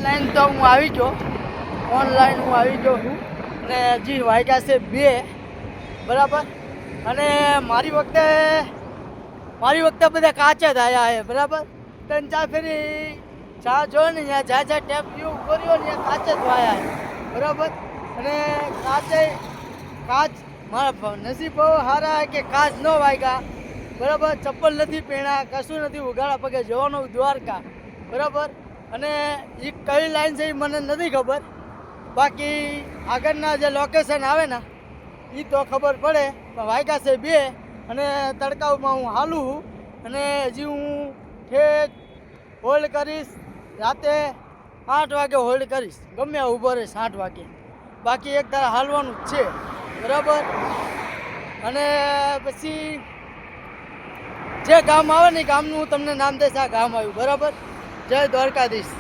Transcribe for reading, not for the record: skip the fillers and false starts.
Online તો હું આવી ગયો, ઓનલાઈન હું આવી ગયો છું અને હજી વાગ્યા છે 2 બરાબર. અને મારી વખતે બધા કાચે જ આવ્યા છે બરાબર. 3-4 ફેરી જ્યાં જો ને જ્યાં ટેપ વ્યૂ કર્યો ને કાચે જ વાયા છે બરાબર. અને કાચ મારા નસીબ બહુ સારા કે કાચ ન વાગ્યા બરાબર. ચપ્પલ નથી પહેર્યા, કશું નથી, ઉઘાડા પગે જવાનું દ્વારકા બરાબર. અને એ કઈ લાઈન છે એ મને નથી ખબર, બાકી આગળના જે લોકેશન આવે ને એ તો ખબર પડે. પણ વાગ્યા છે 2 અને તડકામાં હું હાલું છું અને હજી હું ઠેક હોલ્ડ કરીશ. રાતે 8 વાગે હોલ્ડ કરીશ, ગમે ઊભો રહીશ 8 વાગે. બાકી એક ધારા હાલવાનું જ છે બરાબર. અને પછી જે ગામ આવે ને ગામનું હું તમને નામ દઈશ, આ ગામ આવ્યું બરાબર. જય દ્વારકાધીશ.